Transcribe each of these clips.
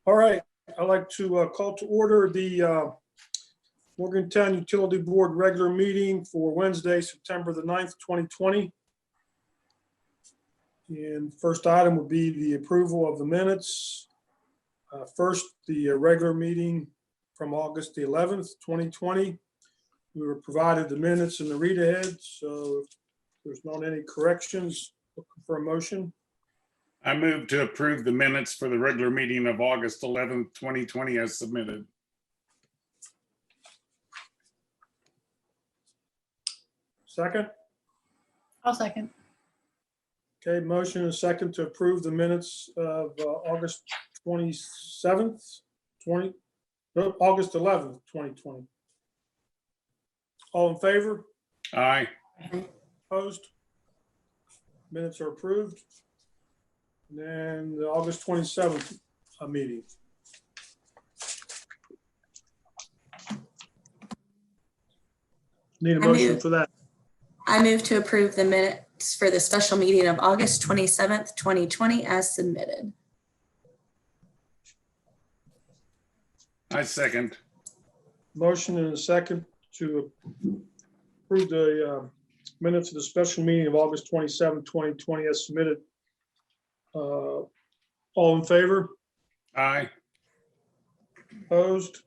All right, I'd like to call to order the Morgantown Utility Board regular meeting for Wednesday, September the 9th, 2020. And first item would be the approval of the minutes. First, the regular meeting from August the 11th, 2020. We were provided the minutes and the read ahead, so if there's not any corrections, looking for a motion. I move to approve the minutes for the regular meeting of August 11th, 2020 as submitted. Second? I'll second. Okay, motion and second to approve the minutes of August 27th, August 11th, 2020. All in favor? Aye. Opposed? Minutes are approved. And then the August 27th meeting. Need a motion for that. I move to approve the minutes for the special meeting of August 27th, 2020 as submitted. I second. Motion and a second to approve the minutes of the special meeting of August 27th, 2020 as submitted. All in favor? Aye. Opposed?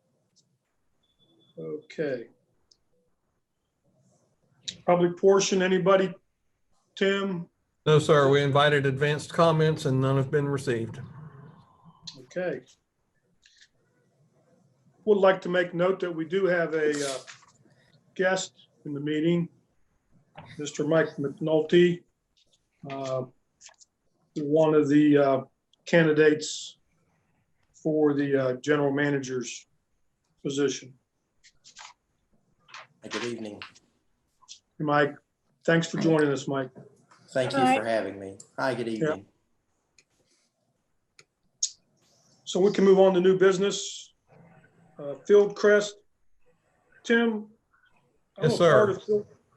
Okay. Public portion, anybody? Tim? No, sir. We invited advanced comments and none have been received. Okay. Would like to make note that we do have a guest in the meeting, Mr. Mike McNulty, one of the candidates for the general manager's position. Good evening. Hey, Mike, thanks for joining us, Mike. Thank you Hi. for having me. Hi, good evening. So we can move on to new business. Fieldcrest. Tim? Yes, sir.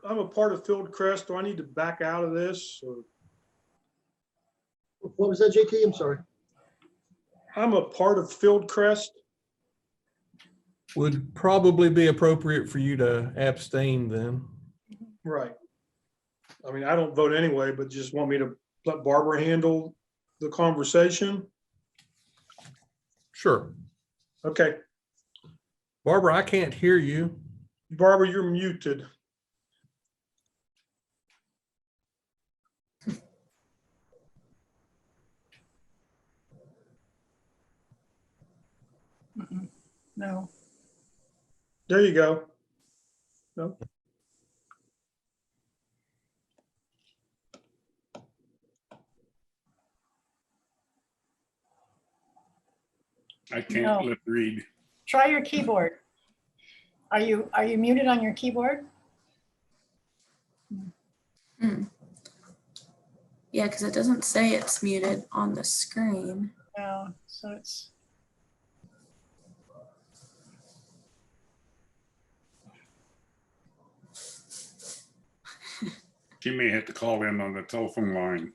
I'm a part of Fieldcrest. Do I need to back out of this? Or? What was that, JT? I'm sorry. I'm a part of Fieldcrest. Would probably be appropriate for you to abstain then. Right. I mean, I don't vote anyway, but just want me to let Barbara handle the conversation? Sure. Okay. Barbara, I can't hear you. Barbara, you're muted. No. There you go. No. I can't No. lip read. Try your keyboard. Are you muted on your keyboard? Yeah, because it doesn't say it's muted on the screen. No, so it's. She may have to call in on the telephone line.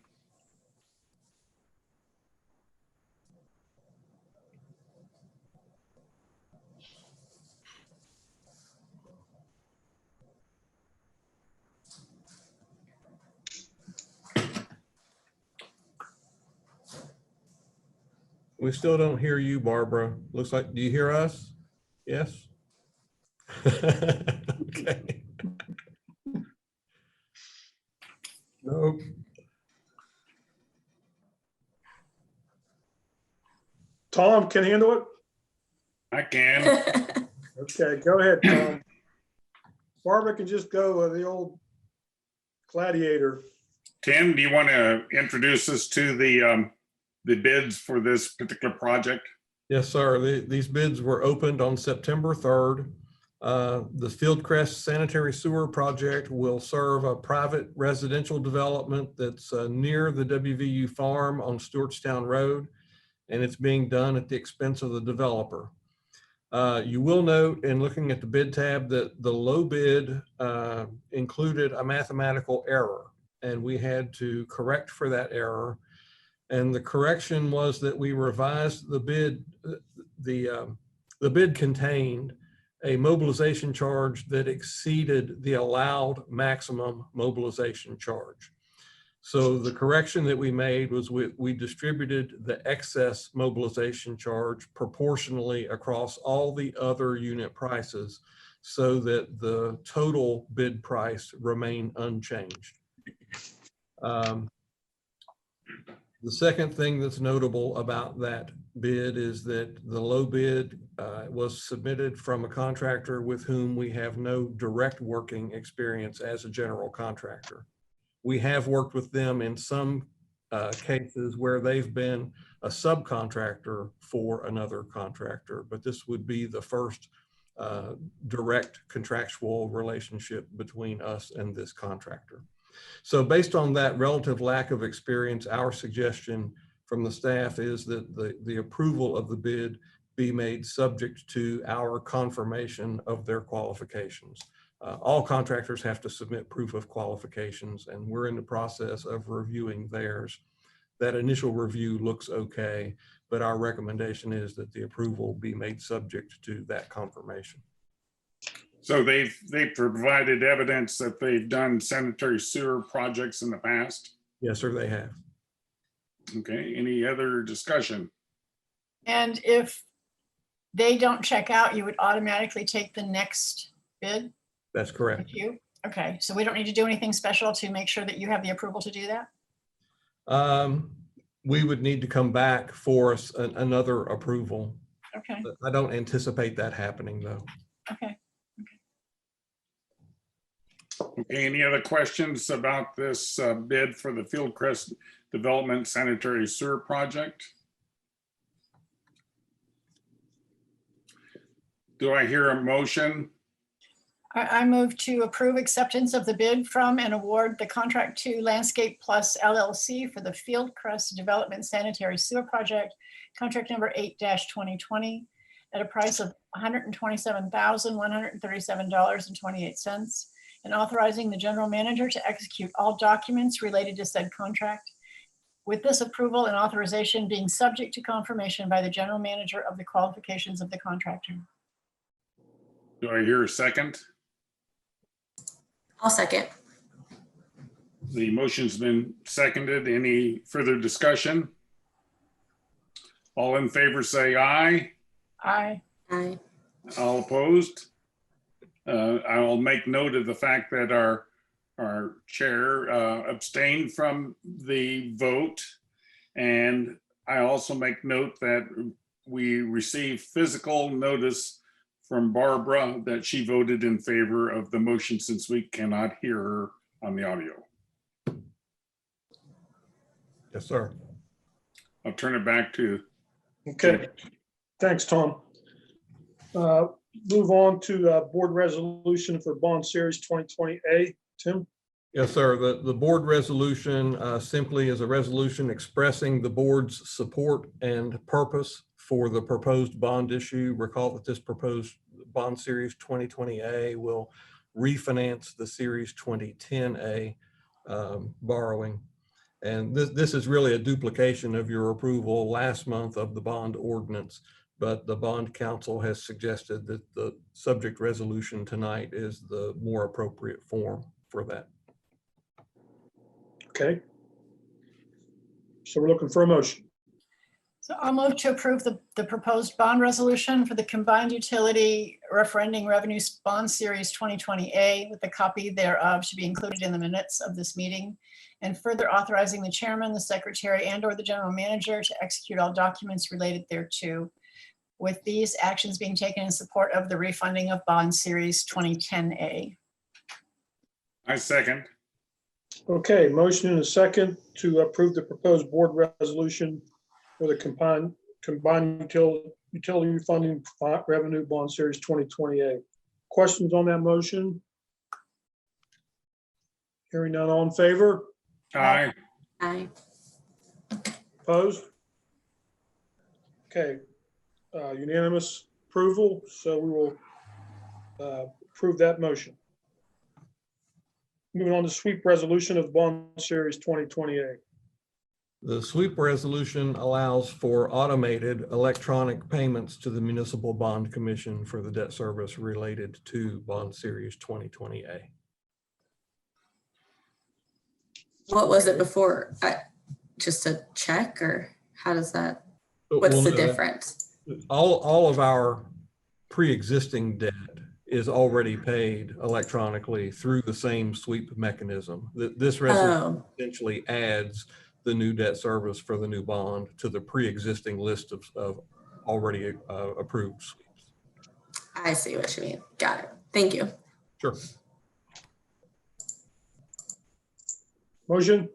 We still don't hear you, Barbara. Looks like, do you hear us? Yes? Okay. Nope. Tom can handle it? I can. Okay, go ahead, Tom. Barbara can just go with the old gladiator. Tim, do you want to introduce us to the bids for this particular project? Yes, sir. These bids were opened on September 3rd. The Fieldcrest Sanitary Sewer Project will serve a private residential development that's near the WVU farm on Stewartstown Road, and it's being done at the expense of the developer. You will note in looking at the bid tab that the low bid included a mathematical error, and we had to correct for that error. And the correction was that we revised the bid. The bid contained a mobilization charge that exceeded the allowed maximum mobilization charge. So the correction that we made was we distributed the excess mobilization charge proportionally across all the other unit prices so that the total bid price remained unchanged. The second thing that's notable about that bid is that the low bid was submitted from a contractor with whom we have no direct working experience as a general contractor. We have worked with them in some cases where they've been a subcontractor for another contractor, but this would be the first direct contractual relationship between us and this contractor. So based on that relative lack of experience, our suggestion from the staff is that the approval of the bid be made subject to our confirmation of their qualifications. All contractors have to submit proof of qualifications, and we're in the process of reviewing theirs. That initial review looks okay, but our recommendation is that the approval be made subject to that confirmation. So they've provided evidence that they've done sanitary sewer projects in the past. Yes, sir, they have. Okay, any other discussion? And if they don't check out, you would automatically take the next bid? That's correct. With you? Okay, so we don't need to do anything special to make sure that you have the approval to do that? We would need to come back for us another approval. Okay, I don't anticipate that happening though. okay. Okay, any other questions about this bid for the Fieldcrest Development Sanitary Sewer Project? Do I hear a motion? I move to approve acceptance of the bid from and award the contract to Landscape Plus LLC for the Fieldcrest Development Sanitary Sewer Project, contract number 8-2020, at a price of $127,137.28, and authorizing the general manager to execute all documents related to said contract, with this approval and authorization being subject to confirmation by the general manager of the qualifications of the contractor. Do I hear a second? I'll second. The motion's been seconded. Any further discussion? All in favor say aye. Aye. Aye. All opposed? I'll make note of the fact that our chair abstained from the vote. And I also make note that we received physical notice from Barbara that she voted in favor of the motion since we cannot hear her on the audio. Yes, sir. I'll turn it back to. Okay, thanks, Tom. Move on to board resolution for bond series 2020A. Tim? Yes, sir. The board resolution simply is a resolution expressing the board's support and purpose for the proposed bond issue. Recall that this proposed bond series 2020A will refinance the series 2010A borrowing. And this is really a duplication of your approval last month of the bond ordinance, but the bond council has suggested that the subject resolution tonight is the more appropriate form for that. Okay. So we're looking for a motion. So I'll move to approve the proposed bond resolution for the combined utility referending revenues bond series 2020A, with a copy thereof should be included in the minutes of this meeting, and further authorizing the chairman, the secretary, and/or the general manager to execute all documents related thereto, with these actions being taken in support of the refunding of bond series 2010A. I second. Okay, motion and a second to approve the proposed board resolution for the combined utility funding revenue bond series 2020A. Questions on that motion? Hearing none, all in favor? Aye. Aye. Opposed? Okay, unanimous approval, so we will approve that motion. Moving on to sweep resolution of bond series 2020A. The sweep resolution allows for automated electronic payments to the Municipal Bond Commission for the debt service related to Bond Series 2020A. What was it before? Just a check, or how does that, what's Well, the no, difference? all of our pre-existing debt is already paid electronically through the same sweep mechanism. This resolution essentially adds the new debt service for the new bond to the pre-existing list of already approved sweeps. I see what you mean. Got it. Thank you. Sure. Motion,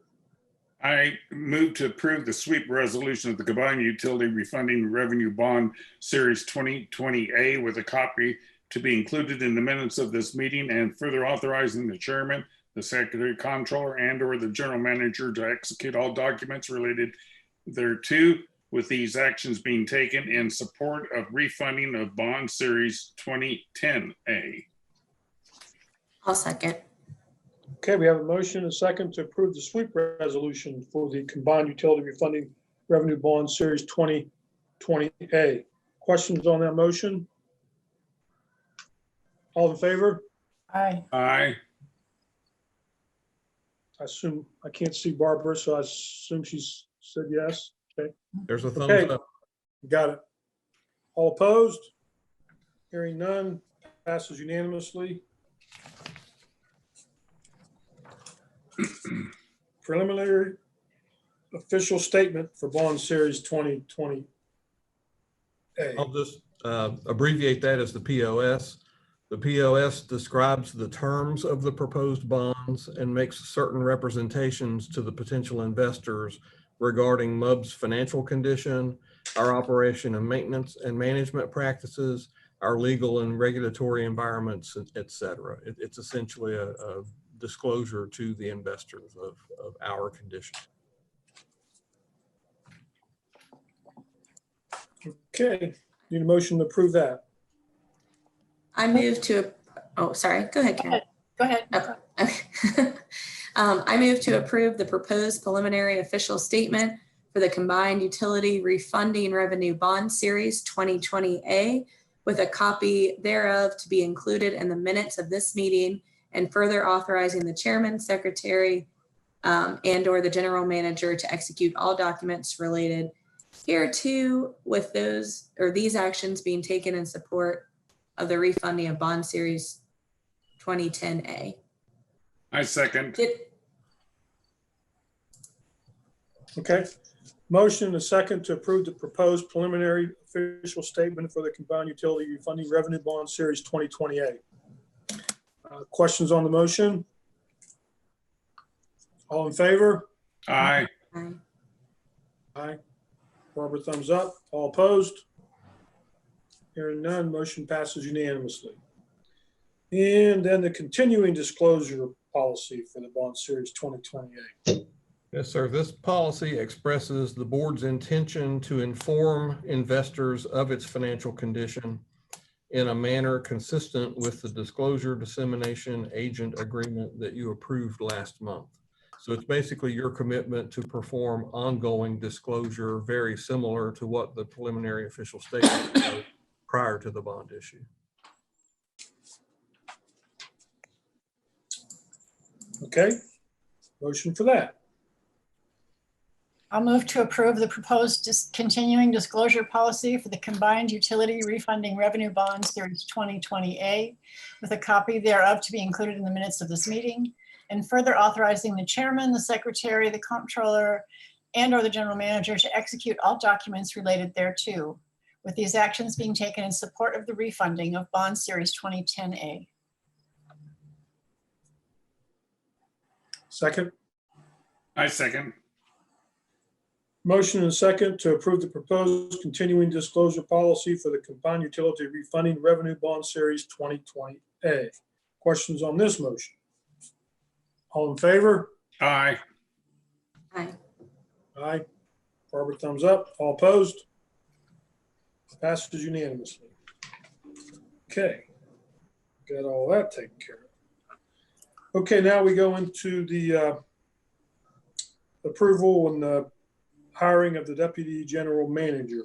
I move to approve the sweep resolution of the combined utility refunding revenue bond series 2020A with a copy to be included in the minutes of this meeting, and further authorizing the chairman, the secretary controller, and/or the general manager to execute all documents related thereto, with these actions being taken in support of refunding of bond series 2010A. I'll second. okay, we have a motion and a second to approve the sweep resolution for the combined utility refunding revenue bond series 2020A. Questions on that motion? All in favor? Aye. Aye. I assume, I can't see Barbara, so I assume she's said yes. Okay, There's a thumbs Okay. up. got it. All opposed? Hearing none, passes unanimously. Preliminary official statement for bond series 2020A. I'll just abbreviate that as the POS. The POS describes the terms of the proposed bonds and makes certain representations to the potential investors regarding MUB's financial condition, our operation and maintenance and management practices, our legal and regulatory environments, et cetera. It's essentially a disclosure to the investors of our condition. Okay, need a motion to approve that. I move to, oh, sorry. Go ahead, Karen. Go ahead. Oh, okay. I move to approve the proposed preliminary official statement for the combined utility refunding revenue bond series 2020A with a copy thereof to be included in the minutes of this meeting, and further authorizing the chairman, secretary, and/or the general manager to execute all documents related hereto, with those or these actions being taken in support of the refunding of bond series 2010A. I second. Okay, motion and a second to approve the proposed preliminary official statement for the combined utility refunding revenue bond series 2020A. Questions on the motion? All in favor? Aye. Aye. Aye. Barbara, thumbs up. All opposed? Hearing none, motion passes unanimously. And then the continuing disclosure policy for the bond series 2028. Yes, sir. This policy expresses the board's intention to inform investors of its financial condition in a manner consistent with the disclosure dissemination agent agreement that you approved last month. So it's basically your commitment to perform ongoing disclosure, very similar to what the preliminary official statement was prior to the bond issue. Okay, motion for that. I'll move to approve the proposed continuing disclosure policy for the combined utility refunding revenue bond series 2020A with a copy thereof to be included in the minutes of this meeting, and further authorizing the chairman, the secretary, the comptroller, and/or the general manager to execute all documents related thereto, with these actions being taken in support of the refunding of bond series 2010A. Second, I second. motion and a second to approve the proposed continuing disclosure policy for the combined utility refunding revenue bond series 2020A. Questions on this motion? All in favor? Aye. Aye. Aye. Barbara, thumbs up. All opposed? Passes unanimously. Okay. Got all that taken care of. Okay, now we go into the approval and the hiring of the deputy general manager.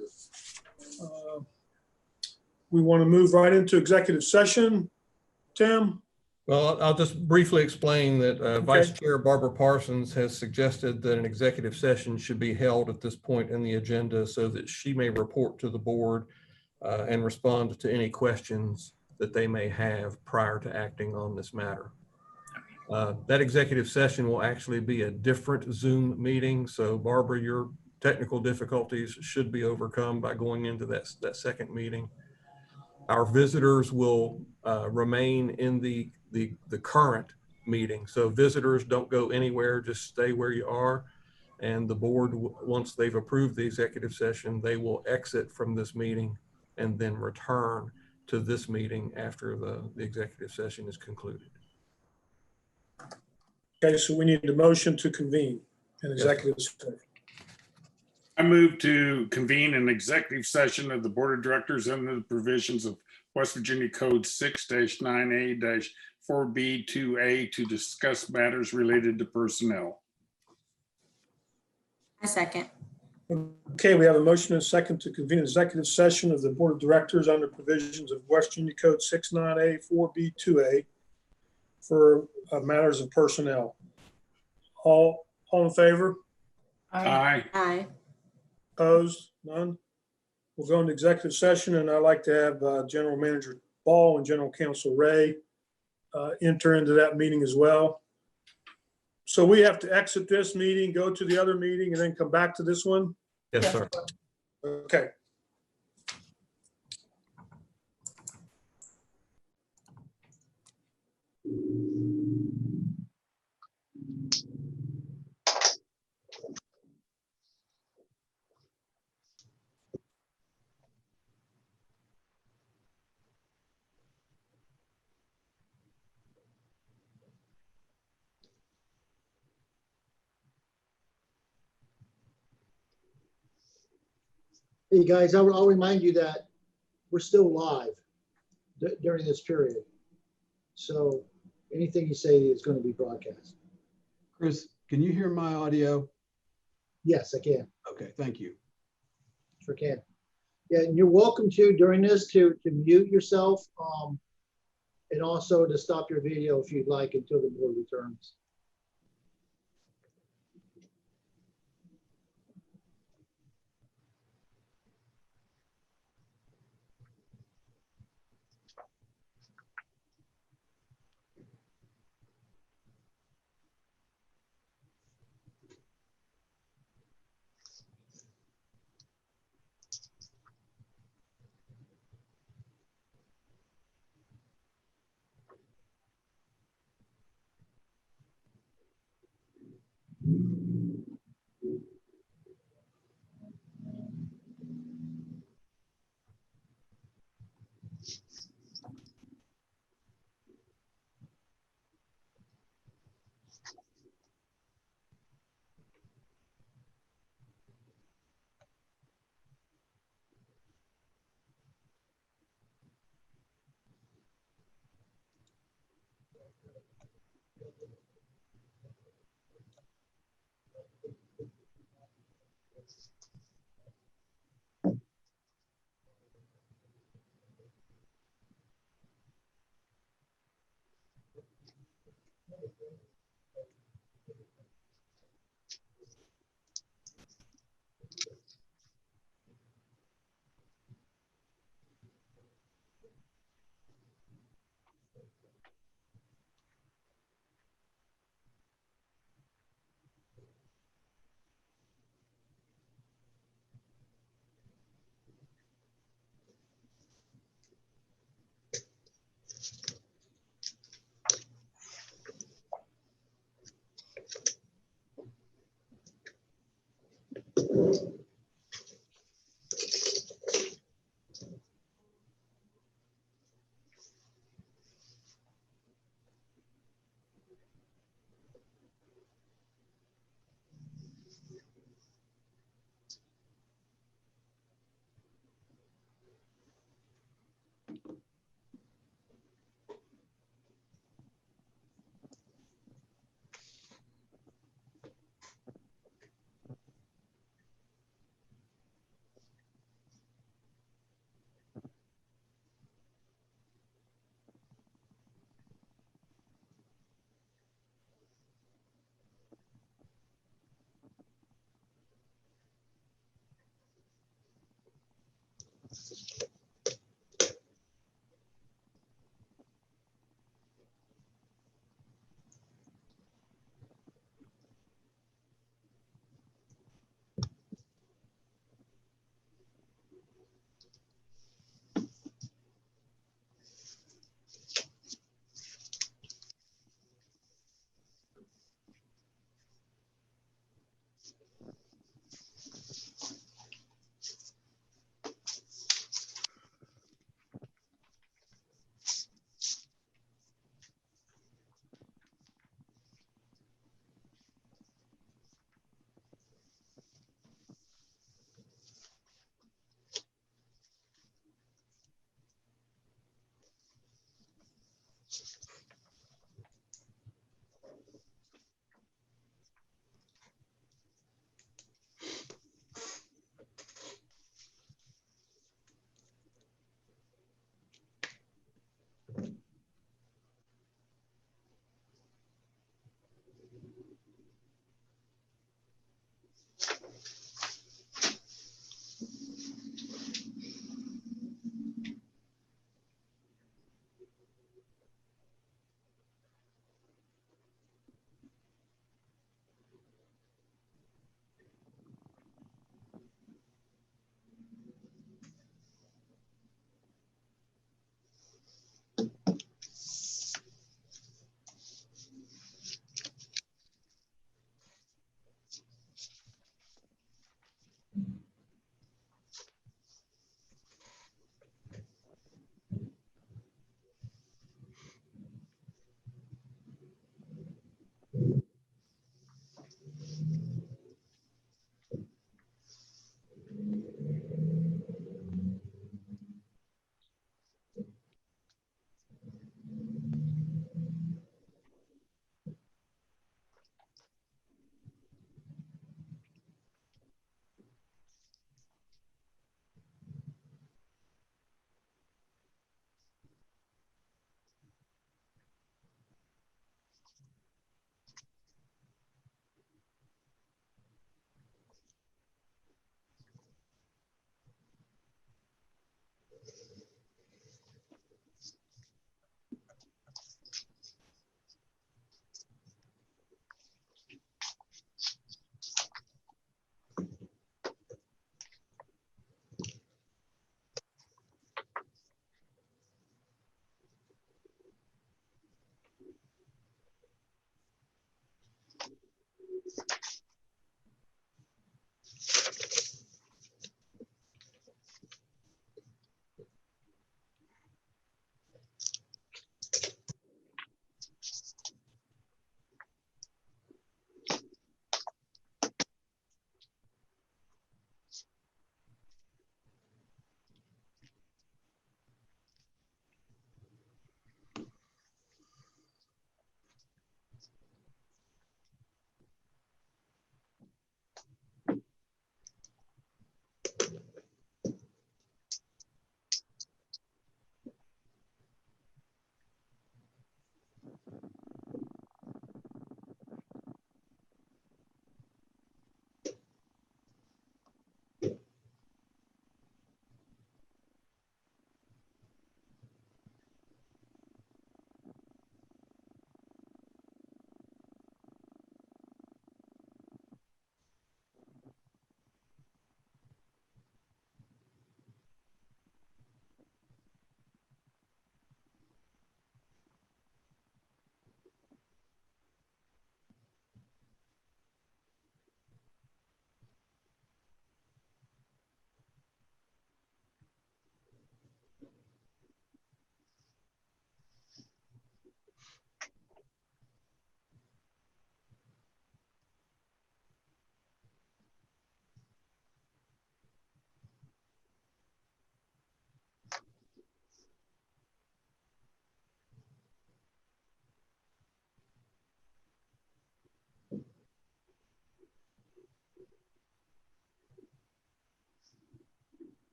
We want to move right into executive session. Tim? Well, I'll just briefly explain that Vice Okay. Chair Barbara Parsons has suggested that an executive session should be held at this point in the agenda so that she may report to the board and respond to any questions that they may have prior to acting on this matter. That executive session will actually be a different Zoom meeting. So Barbara, your technical difficulties should be overcome by going into that second meeting. Our visitors will remain in the current meeting. So visitors don't go anywhere, just stay where you are. And the board, once they've approved the executive session, they will exit from this meeting and then return to this meeting after the executive session is concluded. Okay, so we need a motion to convene an executive session. I move to convene an executive session of the Board of Directors under the provisions of West Virginia Code 6-9A-4B2A to discuss matters related to personnel. I second. Okay, we have a motion and a second to convene an executive session of the Board of Directors under provisions of West Virginia Code 6-9A-4B2A for matters of personnel. All in favor? Aye. Aye. Opposed? None? We'll go into executive session, and I'd like to have General Manager Ball and General Counsel Ray enter into that meeting as well. So we have to exit this meeting, go to the other meeting, and then come back to this one? Yes, sir. Okay. Hey, guys, I'll remind you that we're still live during this period. So anything you say is going to be broadcast. Chris, can you hear my audio? Yes, I can. Okay, thank you. Sure can. Yeah, and you're welcome to, during this, to mute yourself and also to stop your video if you'd like until the board returns.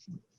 Okay.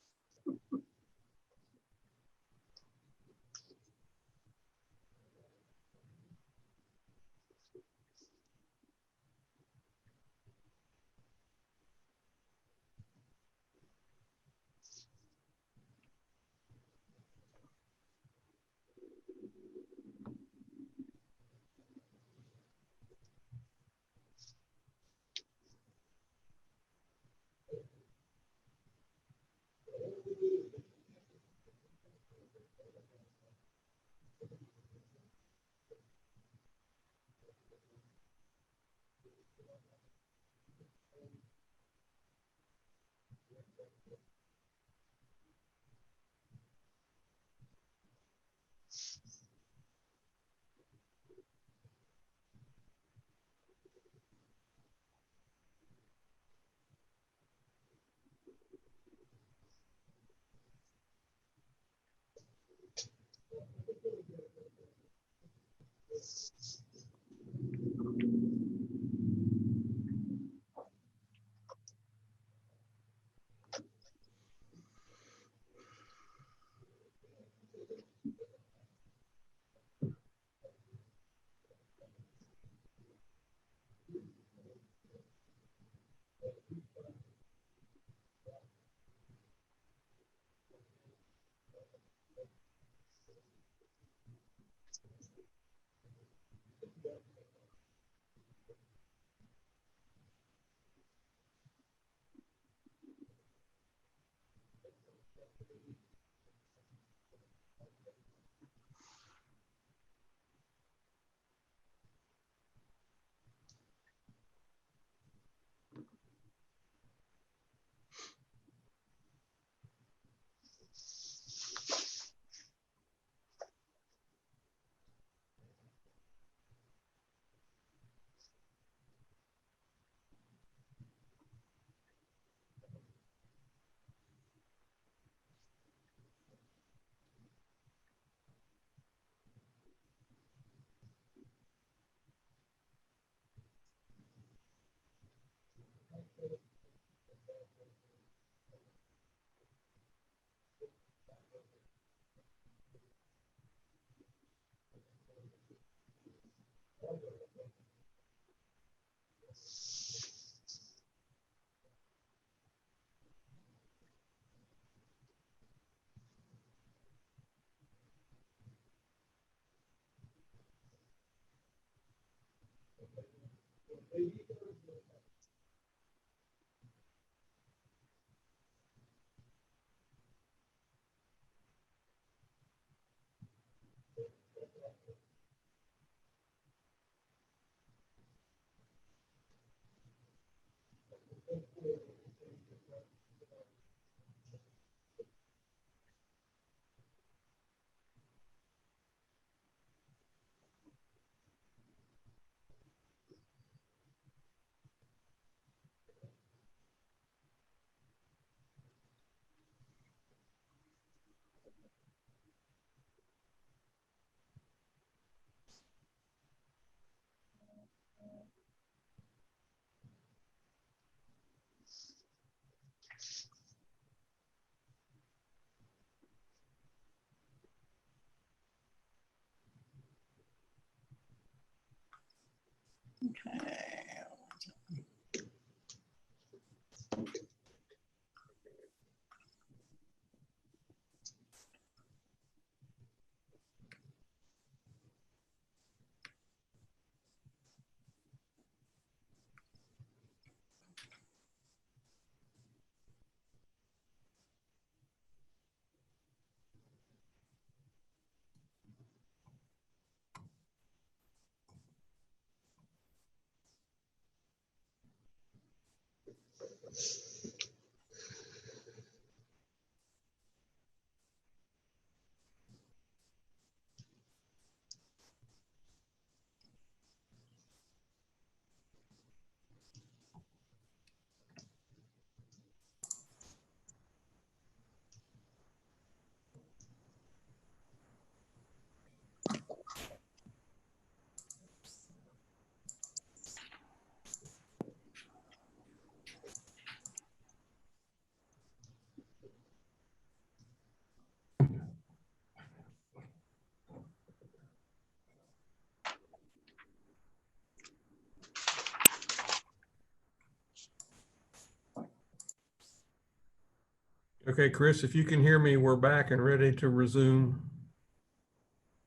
Okay, Chris, if you can hear me, we're back and ready to resume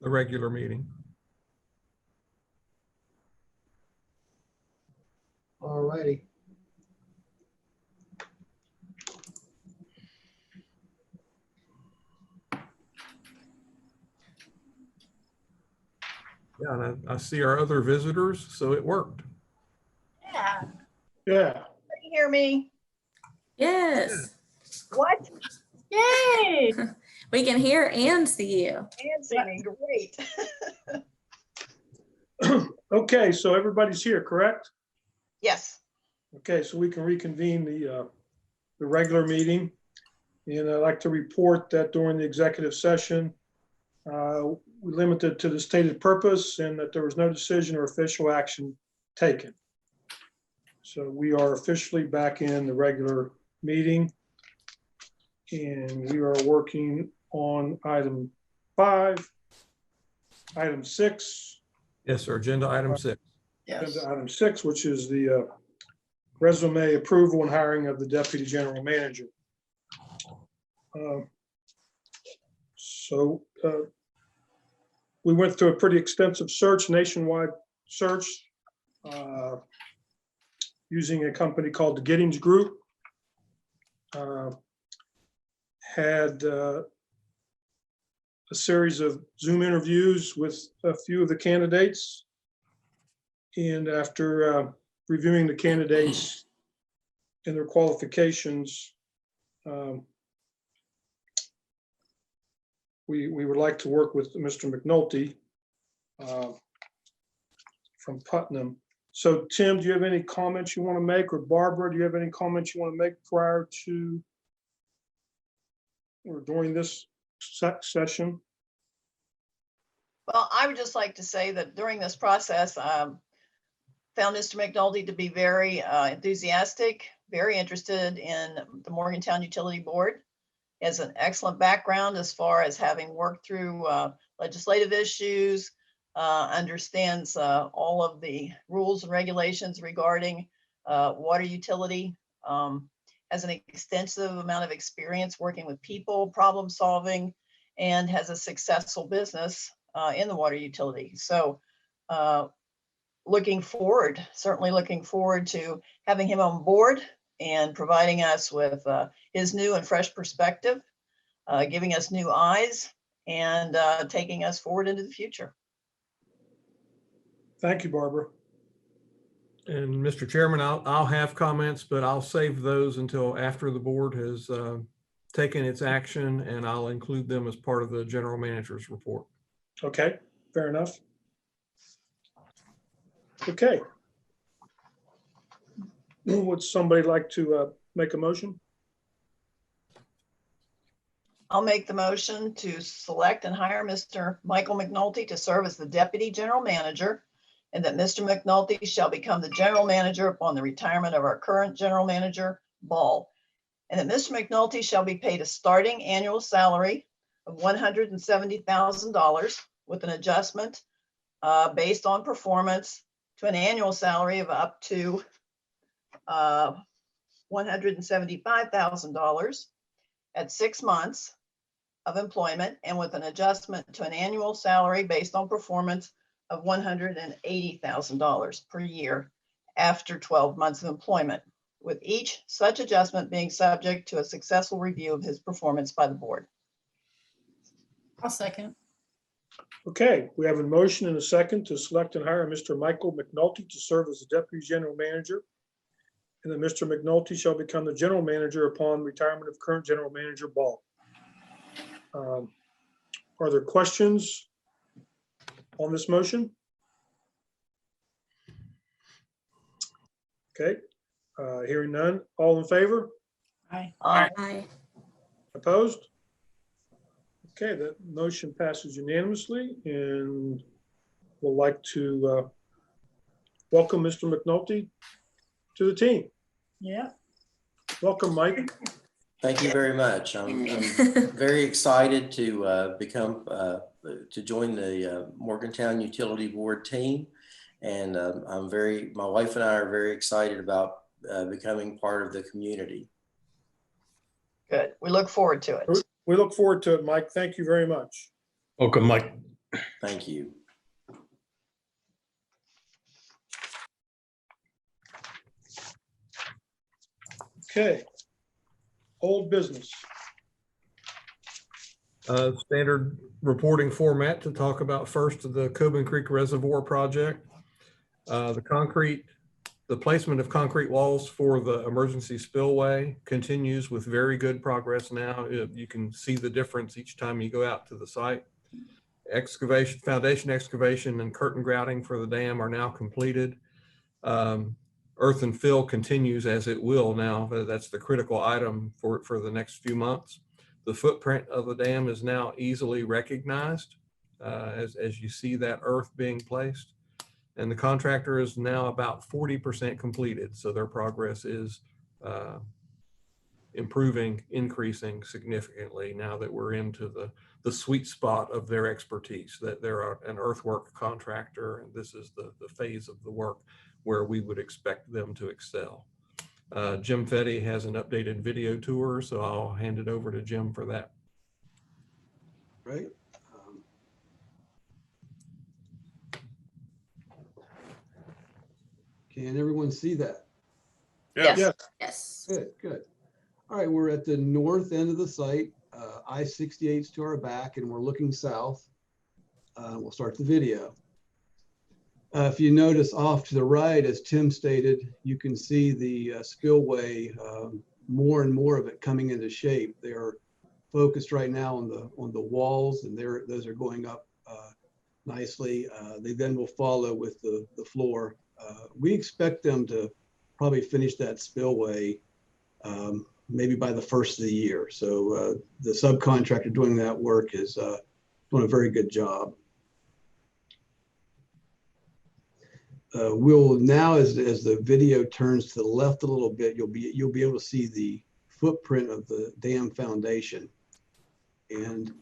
the regular meeting. All righty. Yeah, and I see our other visitors, so it worked. Yeah, Yeah, can you hear me? Yes, What? Yay! we can hear and see you. And see me, great. okay, so everybody's here, correct? Yes, Okay, so we can reconvene the regular meeting. And I'd like to report that during the executive session, we limited to the stated purpose and that there was no decision or official action taken. So we are officially back in the regular meeting. And we are working on item 5, item 6, Yes, sir. Agenda item 6. Yes. and item 6, which is the resume approval and hiring of the deputy general manager. So we went through a pretty extensive search, nationwide search, using a company called the Giddings Group. Had a series of Zoom interviews with a few of the candidates. And after reviewing the candidates and their qualifications, we would like to work with Mr. McNulty from Putnam. So Tim, do you have any comments you want to make, or Barbara, do you have any comments you want to make prior to or during this session? well, I would just like to say that during this process, found Mr. McNulty to be very enthusiastic, very interested in the Morgantown Utility Board. He has an excellent background as far as having worked through legislative issues, understands all of the rules and regulations regarding water utility, has an extensive amount of experience working with people, problem solving, and has a successful business in the water utility. So certainly looking forward to having him on board and providing us with his new and fresh perspective, giving us new eyes, and taking us forward into the future. Thank you, Barbara. And Mr. Chairman, I'll have comments, but I'll save those until after the board has taken its action, and I'll include them as part of the general manager's report. Okay, fair enough. Okay. Would somebody like to make a motion? I'll make the motion to select and hire Mr. Michael McNulty to serve as the Deputy General Manager, and that Mr. McNulty shall become the General Manager upon the retirement of our current General Manager, Ball. And that Mr. McNulty shall be paid a starting annual salary of $170,000 with an adjustment based on performance to an annual salary of up to $175,000 at 6 months of employment, and with an adjustment to an annual salary based on performance of $180,000 per year after 12 months of employment, with each such adjustment being subject to a successful review of his performance by the board. I'll second. Okay, we have a motion and a second to select and hire Mr. Michael McNulty to serve as the Deputy General Manager, and that Mr. McNulty shall become the General Manager upon retirement of current General Manager Ball. Are there questions on this motion? Okay, hearing none. All in favor? Aye. Aye. Opposed? Okay, that motion passes unanimously, and we'd like to welcome Mr. McNulty to the team. Yeah. Welcome, Mike. Thank you very much. I'm very excited to to join the Morgantown Utility Board team. And my wife and I are very excited about becoming part of the community. Good. We look forward to it. We look forward to it, Mike. Thank you very much. Welcome, Mike. Thank you. Okay. Old business. Standard reporting format to talk about first the Coben Creek Reservoir project. The placement of concrete walls for the emergency spillway continues with very good progress now. You can see the difference each time you go out to the site. Foundation excavation and curtain grouting for the dam are now completed. Earth and fill continues as it will now. That's the critical item for the next few months. The footprint of the dam is now easily recognized as you see that earth being placed. And the contractor is now about 40% completed. So their progress is improving, increasing significantly now that we're into the sweet spot of their expertise, that they're an earthwork contractor. And this is the phase of the work where we would expect them to excel. Jim Fetty has an updated video tour, so I'll hand it over to Jim for that. Right. Can everyone see that? Yes. Yes. Yes. Good, good. All right, we're at the north end of the site. I-68's to our back, and we're looking south. We'll start the video. If you notice off to the right, as Tim stated, you can see the spillway, more and more of it coming into shape. They're focused right now on the walls, and those are going up nicely. They then will follow with the floor. We expect them to probably finish that spillway maybe by the first of the year. So the subcontractor doing that work is doing a very good job. We'll now, as the video turns to the left a little bit, you'll be able to see the footprint of the dam foundation. And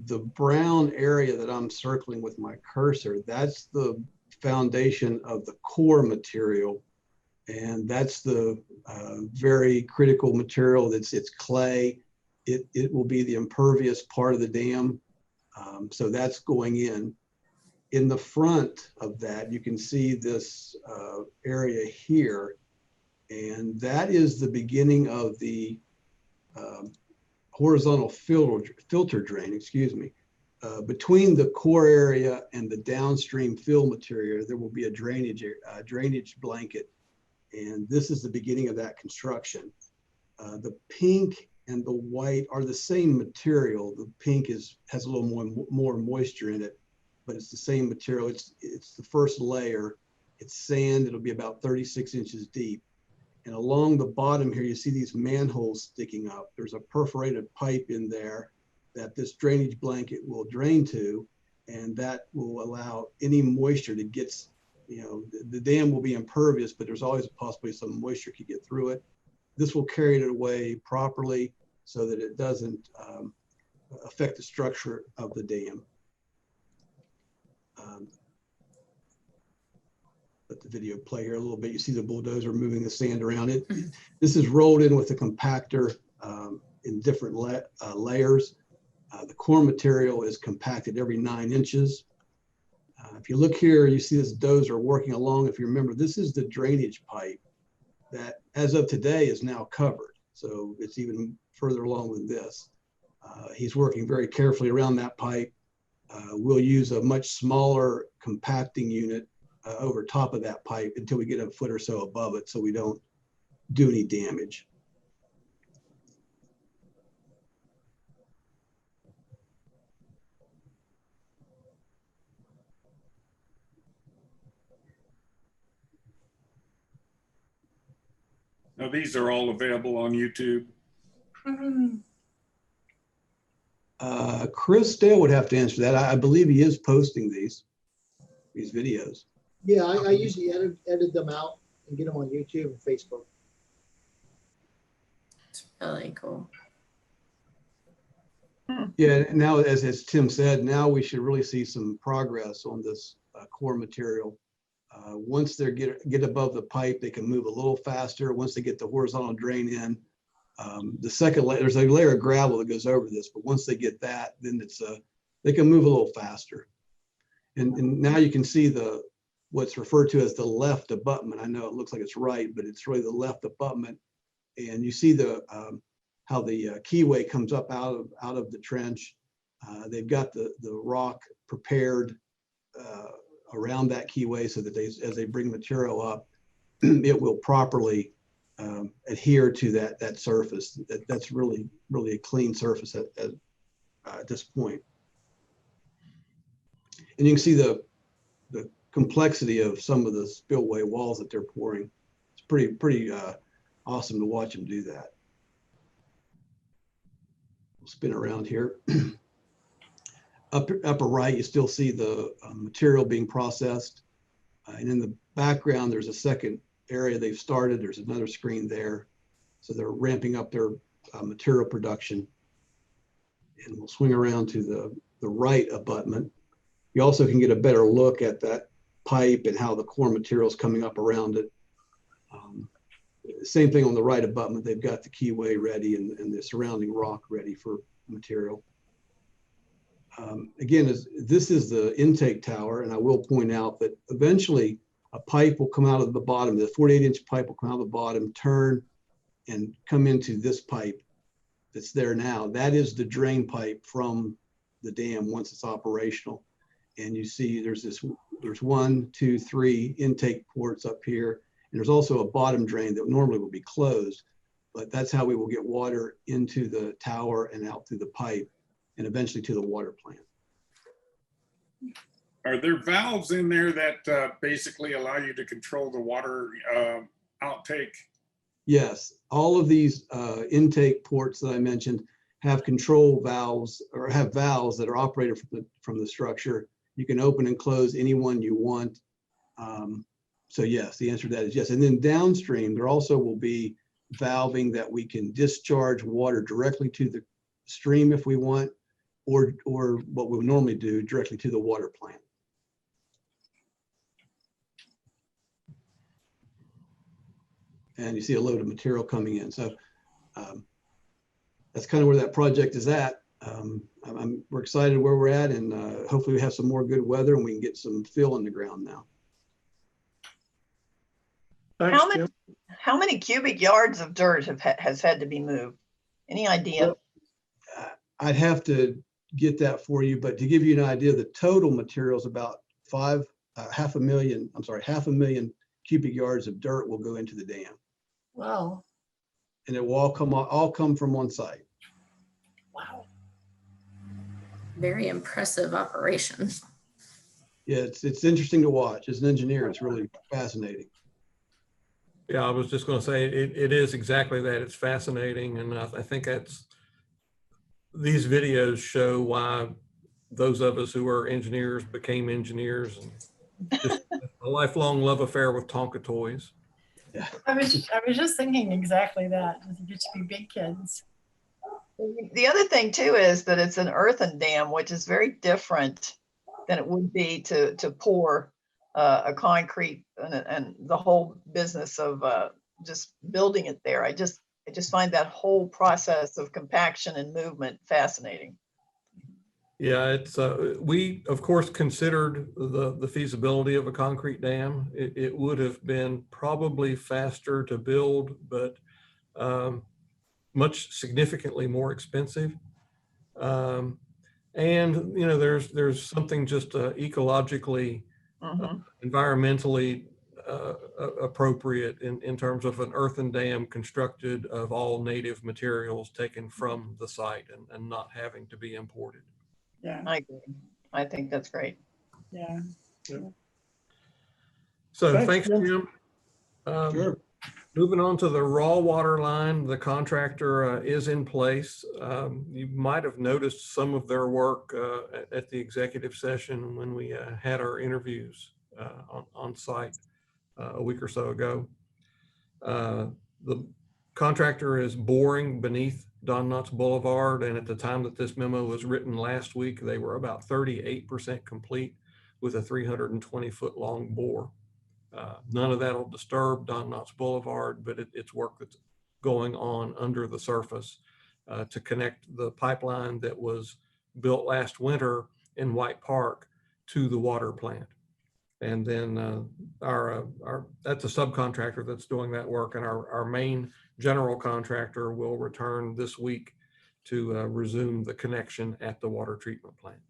the brown area that I'm circling with my cursor, that's the foundation of the core material. And that's the very critical material. It's clay. It will be the impervious part of the dam. So that's going in. In the front of that, you can see this area here. And that is the beginning of the horizontal filter drain, excuse me. Between the core area and the downstream fill material, there will be a drainage blanket. And this is the beginning of that construction. The pink and the white are the same material. The pink has a little more moisture in it, but it's the same material. It's the first layer. It's sand. It'll be about 36 inches deep. And along the bottom here, you see these manholes sticking up. There's a perforated pipe in there that this drainage blanket will drain to, and that will allow any moisture to get, the dam will be impervious, but there's always a possibility some moisture could get through it. This will carry it away properly so that it doesn't affect the structure of the dam. Let the video play here a little bit. You see the bulldozer moving the sand around it. This is rolled in with a compactor in different layers. The core material is compacted every 9 inches. If you look here, you see this dozer working along. If you remember, this is the drainage pipe that, as of today, is now covered. So it's even further along than this. He's working very carefully around that pipe. We'll use a much smaller compacting unit over top of that pipe until we get a foot or so above it, so we don't do any damage. Now, these are all available on YouTube. Chris Dale would have to answer that. I believe he is posting these videos. Yeah, I usually edit them out and get them on YouTube and Facebook. It's really cool. Yeah, now as Tim said, now we should really see some progress on this core material. Once they get above the pipe, they can move a little faster. Once they get the horizontal drain in, The second layer, there's a layer of gravel that goes over this, but once they get that, then they can move a little faster. And now you can see what's referred to as the left abutment. I know it looks like it's right, but it's really the left abutment. And you see how the keyway comes up out of the trench. They've got the rock prepared around that keyway so that as they bring material up, it will properly adhere to that surface. That's really a clean surface at this point. And you can see the complexity of some of the spillway walls that they're pouring. It's pretty awesome to watch them do that. We'll spin around here. Upper right, you still see the material being processed. And in the background, there's a second area they've started. There's another screen there. So they're ramping up their material production. And we'll swing around to the right abutment. You also can get a better look at that pipe and how the core material is coming up around it. Same thing on the right abutment. They've got the keyway ready and the surrounding rock ready for material. Again, this is the intake tower, and I will point out that eventually a pipe will come out of the bottom. The 48-inch pipe will come out of the bottom, turn, and come into this pipe that's there now. That is the drain pipe from the dam once it's operational. And you see there's 1, 2, 3 intake ports up here. And there's also a bottom drain that normally would be closed, but that's how we will get water into the tower and out through the pipe and eventually to the water plant. Are there valves in there that basically allow you to control the water outtake? Yes, all of these intake ports that I mentioned have control valves or have valves that are operated from the structure. You can open and close any one you want. So yes, the answer to that is yes. And then downstream, there also will be valving that we can discharge water directly to the stream if we want, or what we would normally do directly to the water plant. And you see a load of material coming in. So that's kind of where that project is at. We're excited where we're at, and hopefully we have some more good weather and we can get some fill in the ground now. Thanks, Jim. How many cubic yards of dirt has had to be moved? Any idea? Well, I'd have to get that for you, but to give you an idea, the total material is about half a million cubic yards of dirt will go into the dam. Wow. And it will all come from one site. Wow. Very impressive operation. Yeah, it's interesting to watch. As an engineer, it's really fascinating. Yeah, I was just going to say it is exactly that. It's fascinating, and I think these videos show why those of us who are engineers became engineers, and just a lifelong love affair with Tonka toys. Yeah. I was just thinking exactly that. You get to be big kids. The other thing too is that it's an earthen dam, which is very different than it would be to pour a concrete and the whole business of just building it there. I just find that whole process of compaction and movement fascinating. Yeah, it's we of course considered the feasibility of a concrete dam. It would have been probably faster to build, but much significantly more expensive. And you know, there's something just ecologically, environmentally appropriate in terms of an earthen dam constructed of all native materials taken from the site and not having to be imported. Yeah. I agree. I think that's great. Yeah. So Thanks, thanks, Jim. Jim. Sure. Moving on to the raw water line, the contractor is in place. You might have noticed some of their work at the executive session when we had our interviews on site a week or so ago. The contractor is boring beneath Don Knotts Boulevard, and at the time that this memo was written last week, they were about 38% complete with a 320-foot long bore. None of that will disturb Don Knotts Boulevard, but it's work that's going on under the surface to connect the pipeline that was built last winter in White Park to the water plant. And then that's a subcontractor that's doing that work, and our main general contractor will return this week to resume the connection at the water treatment plant.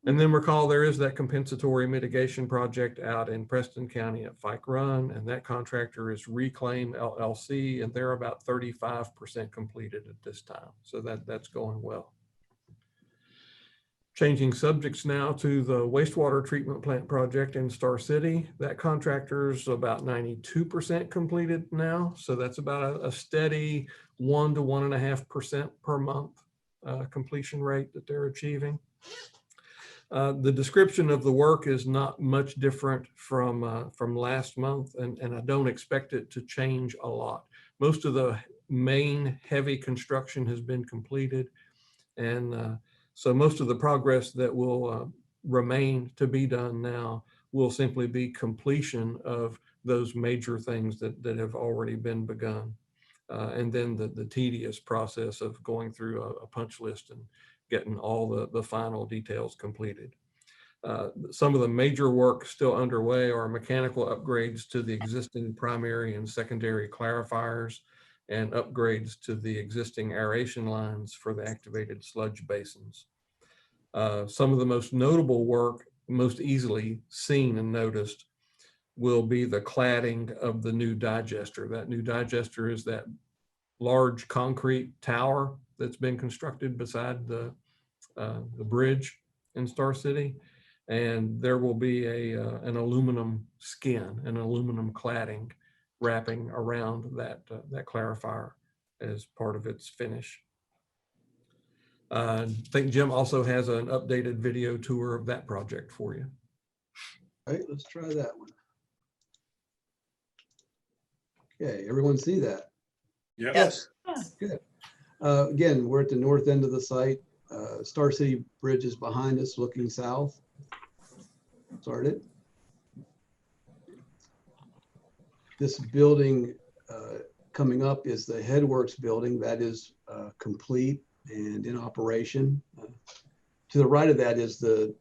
And then recall there is that compensatory mitigation project out in Preston County at Fike Run, and that contractor is Reclaim LLC, and they're about 35% completed at this time. So that's going well. Changing subjects now to the wastewater treatment plant project in Star City. That contractor's about 92% completed now. So that's about a steady 1 to 1.5% per month completion rate that they're achieving. The description of the work is not much different from last month, and I don't expect it to change a lot. Most of the main heavy construction has been completed, and so most of the progress that will remain to be done now will simply be completion of those major things that have already been begun. And then the tedious process of going through a punch list and getting all the final details completed. Some of the major work still underway are mechanical upgrades to the existing primary and secondary clarifiers and upgrades to the existing aeration lines for the activated sludge basins. Some of the most notable work, most easily seen and noticed, will be the cladding of the new digester. That new digester is that large concrete tower that's been constructed beside the bridge in Star City. And there will be an aluminum skin, an aluminum cladding wrapping around that clarifier as part of its finish. I think Jim also has an updated video tour of that project for you. All right, let's try that one. Okay, everyone see that? Yes. Yes. Good. Again, we're at the north end of the site. Star City Bridge is behind us looking south. Started. This building coming up is the Headworks building that is complete and in operation. To the right of that is the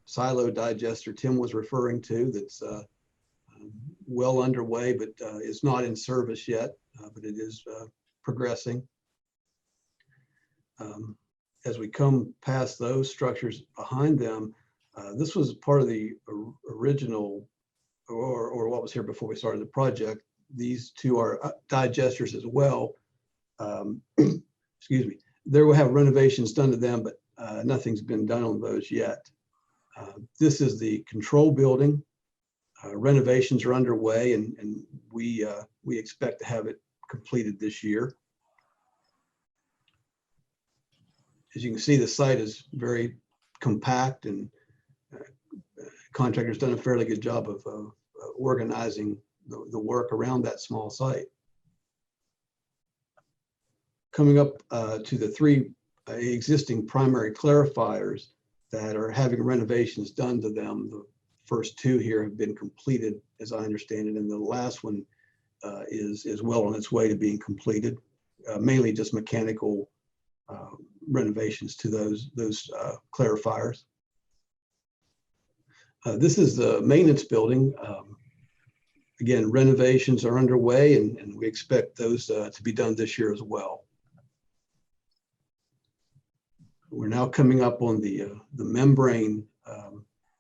silo digester Tim was referring to that's well underway, but is not in service yet, but it is progressing. As we come past those structures behind them, this was part of the original, or what was here before we started the project. These two are digesters as well. Excuse me. There will have renovations done to them, but nothing's been done on those yet. This is the control building. Renovations are underway, and we expect to have it completed this year. As you can see, the site is very compact, and contractors done a fairly good job of organizing the work around that small site. Coming up to the three existing primary clarifiers that are having renovations done to them. The first two here have been completed, as I understand it, and the last one is well on its way to being completed. Mainly just mechanical renovations to those clarifiers. This is the maintenance building. Again, renovations are underway, and we expect those to be done this year as well. We're now coming up on the membrane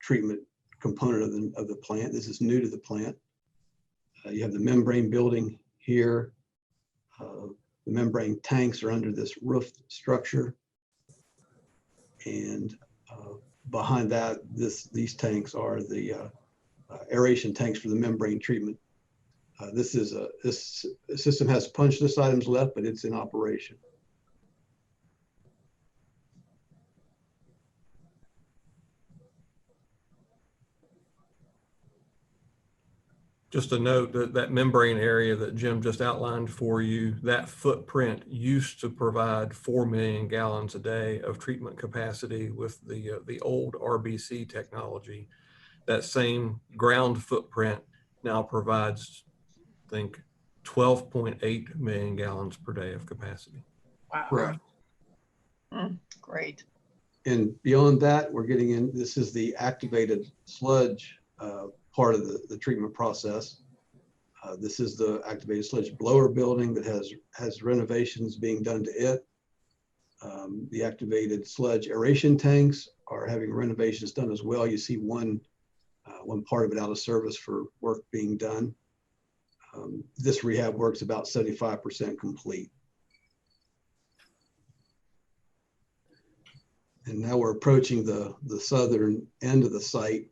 treatment component of the plant. This is new to the plant. You have the membrane building here. The membrane tanks are under this roof structure. And behind that, these tanks are the aeration tanks for the membrane treatment. This system has punch list items left, but it's in operation. Just a note that that membrane area that Jim just outlined for you, that footprint used to provide 4 million gallons a day of treatment capacity with the old RBC technology. That same ground footprint now provides, I think, 12.8 million gallons per day of capacity. Wow. Correct. Great. And beyond that, we're getting in, this is the activated sludge part of the treatment process. This is the activated sludge blower building that has renovations being done to it. The activated sludge aeration tanks are having renovations done as well. You see one part of it out of service for work being done. This rehab work's about 75% complete. And now we're approaching the southern end of the site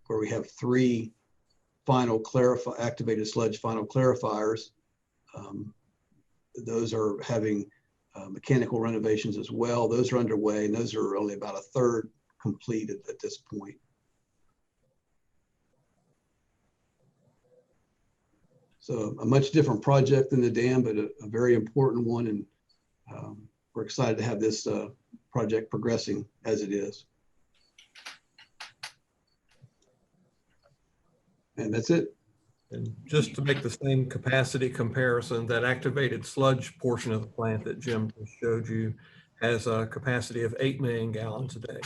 where we have 3 activated sludge final clarifiers. Those are having mechanical renovations as well. Those are underway, and those are only about a third completed at this point. So a much different project than the dam, but a very important one. And we're excited to have this project progressing as it is. And that's it. And just to make the same capacity comparison, that activated sludge portion of the plant that Jim just showed you has a capacity of 8 million gallons a day.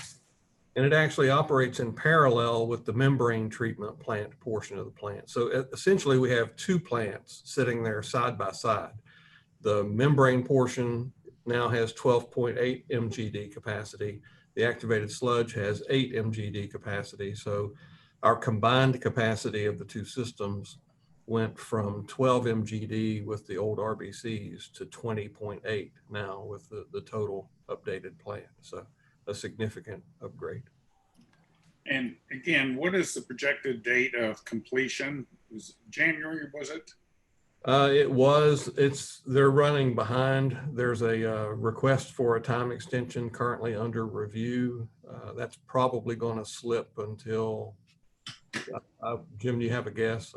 And it actually operates in parallel with the membrane treatment plant portion of the plant. So essentially we have 2 plants sitting there side by side. The membrane portion now has 12.8 MGD capacity. The activated sludge has 8 MGD capacity. So our combined capacity of the 2 systems went from 12 MGD with the old RBCs to 20.8 now with the total updated plant. So a significant upgrade. And again, what is the projected date of completion? Was it January, was it? They're running behind. There's a request for a time extension currently under review. That's probably going to slip until, Jim, do you have a guess?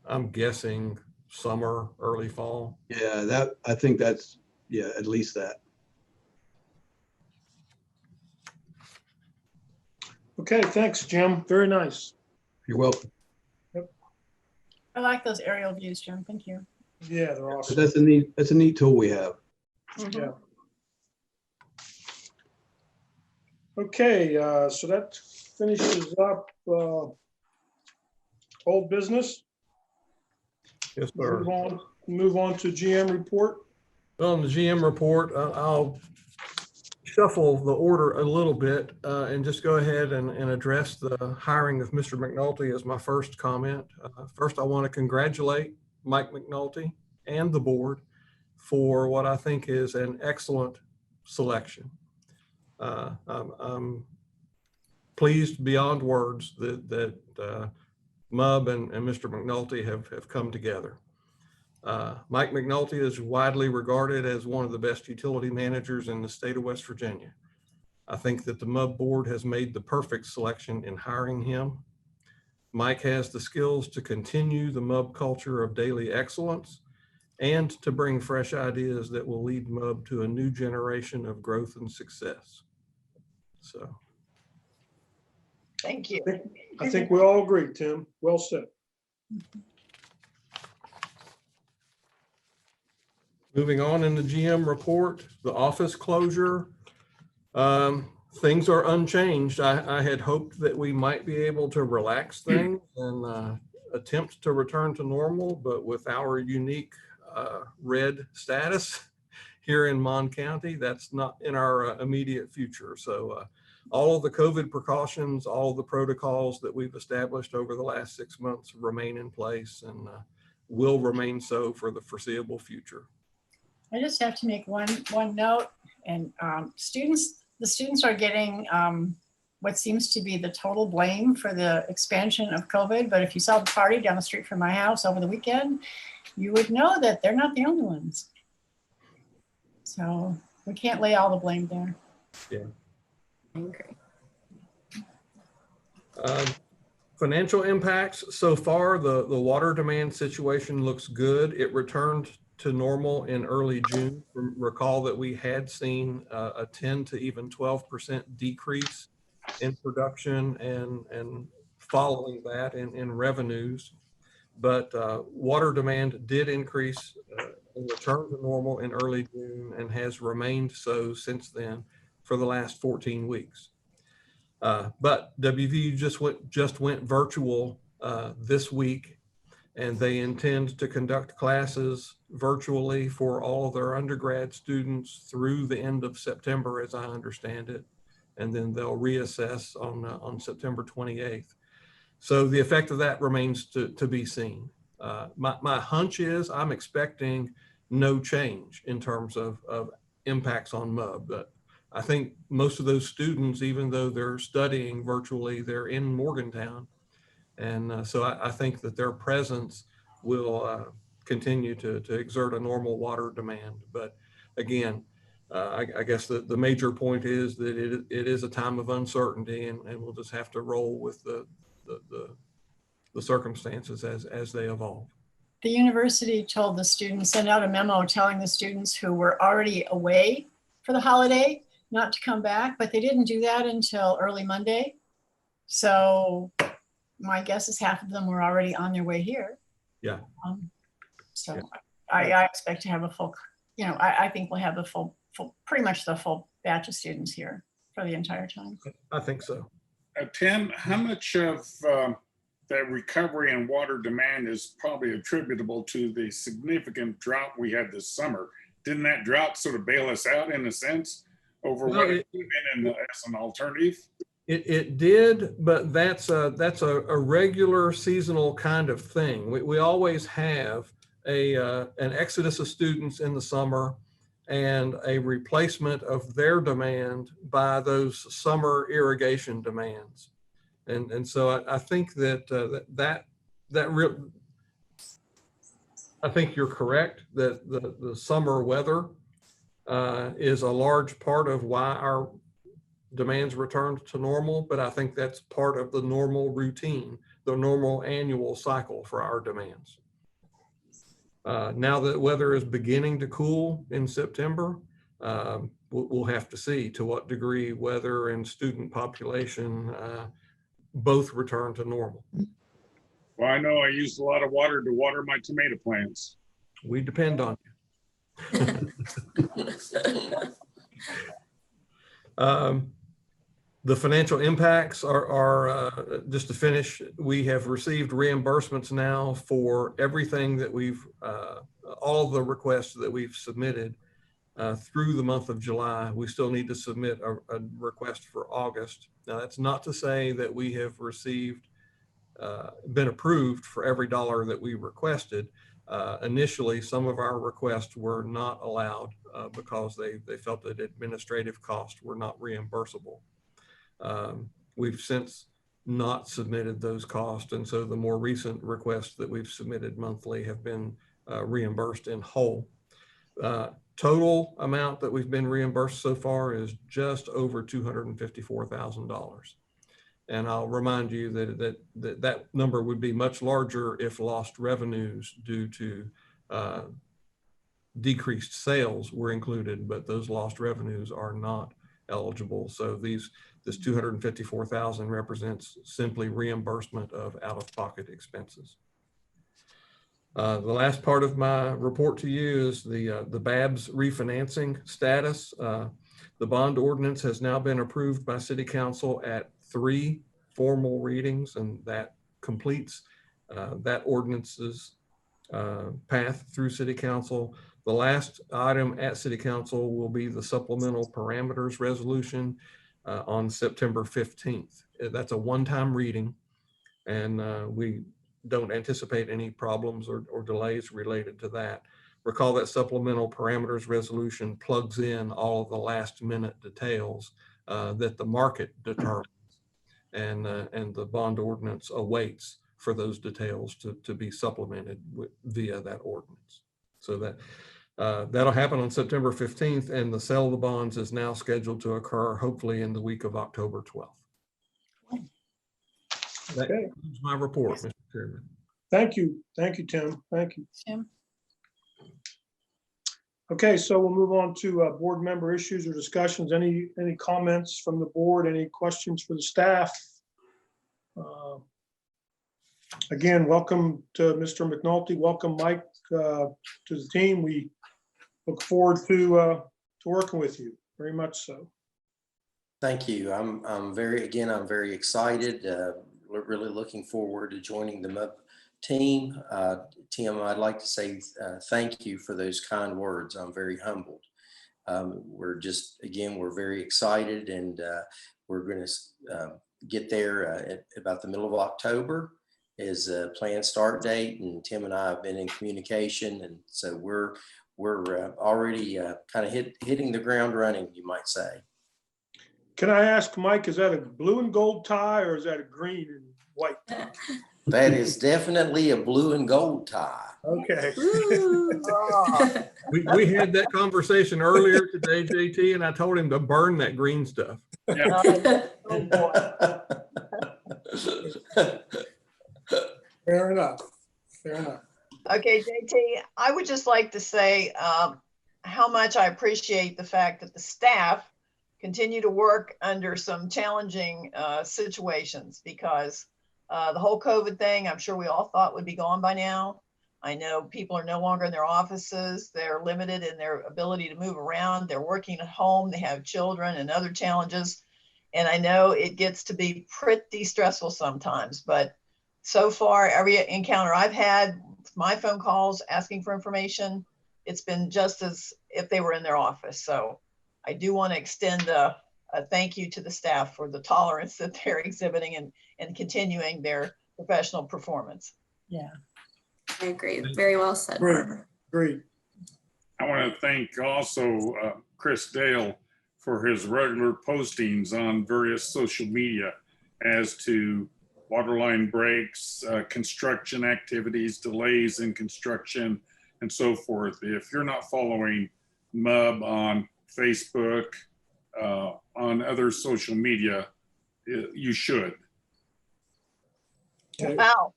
I'm guessing summer, early fall. Yeah, I think that's, yeah, at least that. Okay, thanks, Jim. Very nice. You're welcome. I like those aerial views, Jim. Thank you. Yeah, they're But awesome. that's a neat tool we have. Yeah. Okay, so that finishes up old business. Yes, sir. Move on to GM report. On the GM report, I'll shuffle the order a little bit and just go ahead and address the hiring of Mr. McNulty as my first comment. First, I want to congratulate Mike McNulty and the board for what I think is an excellent selection. I'm pleased beyond words that MUB and Mr. McNulty have come together. Mike McNulty is widely regarded as one of the best utility managers in the state of West Virginia. I think that the MUB board has made the perfect selection in hiring him. Mike has the skills to continue the MUB culture of daily excellence and to bring fresh ideas that will lead MUB to a new generation of growth and success. So. Thank you. I think we all agree, Tim. Well said. Moving on in the GM report, the office closure, things are unchanged. I had hoped that we might be able to relax things and attempt to return to normal, but with our unique red status here in Mon County, that's not in our immediate future. So all of the COVID precautions, all of the protocols that we've established over the last 6 months remain in place and will remain so for the foreseeable future. I just have to make one note, and the students are getting what seems to be the total blame for the expansion of COVID. But if you saw the party down the street from my house over the weekend, you would know that they're not the only ones. So we can't lay all the blame there. Yeah. I agree. Financial impacts so far, the water demand situation looks good. It returned to normal in early June. Recall that we had seen a 10 to even 12% decrease in production and following that in revenues. but water demand did increase and return to normal in early June and has remained so since then for the last 14 weeks. But WVU just went virtual this week, and they intend to conduct classes virtually for all of their undergrad students through the end of September, as I understand it. And then they'll reassess on September 28th. So the effect of that remains to be seen. My hunch is I'm expecting no change in terms of impacts on MUB, but I think most of those students, even though they're studying virtually, they're in Morgantown. And so I think that their presence will continue to exert a normal water demand. But again, I guess the major point is that it is a time of uncertainty, and we'll just have to roll with the circumstances as they evolve. The university told the students, sent out a memo telling the students who were already away for the holiday not to come back, but they didn't do that until early Monday. So my guess is half of them were already on their way here. Yeah. So Yeah. I expect to have a full, I think we'll have a full, pretty much the full batch of students here for the entire time. I think so. Tim, how much of that recovery in water demand is probably attributable to the significant drought we had this summer? Didn't that drought sort of bail us out in a sense over what it would have been as an alternative? It did, but that's a regular seasonal kind of thing. We always have an exodus of students in the summer and a replacement of their demand by those summer irrigation demands. And so I think that I think you're correct that the summer weather is a large part of why our demands returned to normal, but I think that's part of the normal routine, the normal annual cycle for our demands. Now that weather is beginning to cool in September, we'll have to see to what degree weather and student population both return to normal. Well, I know I used a lot of water to water my tomato plants. We depend on you. The financial impacts are just to finish, we have received reimbursements now for everything that all of the requests that we've submitted through the month of July. We still need to submit a request for August. Now, that's not to say that we have been approved for every dollar that we requested. Initially, some of our requests were not allowed because they felt that administrative costs were not reimbursable. We've since not submitted those costs, and so the more recent requests that we've submitted monthly have been reimbursed in whole. Total amount that we've been reimbursed so far is just over $254,000. And I'll remind you that number would be much larger if lost revenues due to decreased sales were included, but those lost revenues are not eligible. So this $254,000 represents simply reimbursement of out-of-pocket expenses. The last part of my report to you is the BABS refinancing status. The bond ordinance has now been approved by City Council at 3 formal readings, and that completes that ordinance's path through City Council. The last item at City Council will be the supplemental parameters resolution on September 15th. That's a one-time reading, and we don't anticipate any problems or delays related to that. Recall that supplemental parameters resolution plugs in all of the last minute details that the market determines, and the bond ordinance awaits for those details to be supplemented via that ordinance. So that'll happen on September 15th, and the sale of the bonds is now scheduled to occur hopefully in the week of October 12th. That concludes my report, Mr. Chairman. Thank you. Thank you, Tim. Thank you. Tim? Okay, so we'll move on to board member issues or discussions. Any comments from the board? Any questions for the staff? Again, welcome to Mr. McNulty. Welcome, Mike, to the team. We look forward to working with you, very much so. Thank you. I'm very excited. Really looking forward to joining the MUB team. Tim, I'd like to say thank you for those kind words. I'm very humbled. We're very excited, and we're going to get there at about the middle of October is a planned start date, and Tim and I have been in communication, and so we're already kind of hitting the ground running, you might say. Can I ask, Mike, is that a blue and gold tie or is that a green and white tie? That is definitely a blue and gold tie. Okay. We had that conversation earlier today, JT, and I told him to burn that green stuff. Yeah. Oh, boy. Fair enough. Fair enough. Okay, JT, I would just like to say how much I appreciate the fact that the staff continue to work under some challenging situations, because the whole COVID thing, I'm sure we all thought would be gone by now. I know people are no longer in their offices. They're limited in their ability to move around. They're working at home. They have children and other challenges. And I know it gets to be pretty stressful sometimes, but so far, every encounter I've had, my phone calls asking for information, it's been just as if they were in their office. So I do want to extend a thank you to the staff for the tolerance that they're exhibiting and continuing their professional performance. Yeah. I agree. Very well said, Great. Barbara. Great. I want to thank also Chris Dale for his regular postings on various social media as to waterline breaks, construction activities, delays in construction, and so forth. If you're not following MUB on Facebook, on other social media, you should. Okay. Wow.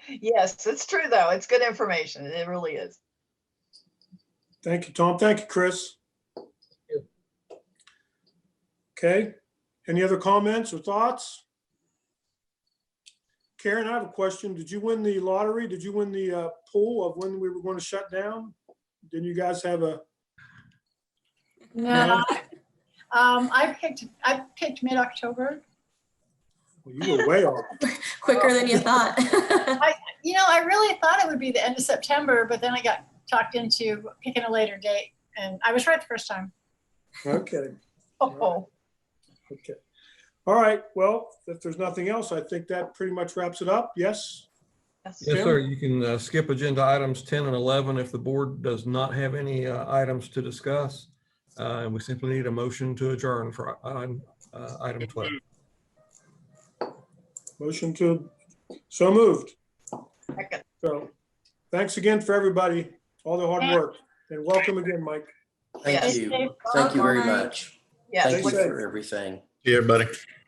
Yes, it's true though. It's good information. It really is. Thank you, Tom. Thank you, Chris. Okay. Any other comments or thoughts? Karen, I have a question. Did you win the lottery? Did you win the pool of when we were going to shut down? Didn't you guys have a? No, I picked mid-October. Well, you were way off. Quicker than you thought. I really thought it would be the end of September, but then I got talked into picking a later date, and I was right the first time. Okay. Oh, Okay. All right. Well, if there's nothing else, I think that pretty much wraps it up. Yes. yes. Yes, sir. You can skip agenda items 10 and 11 if the board does not have any items to discuss. And we simply need a motion to adjourn for item 12. Motion to, so moved. Second. So thanks again for everybody, all the hard work, and welcome again, Mike. Thank Yes. you. Thank you very much. Yes. Thank you Stay safe. for everything. See you, everybody.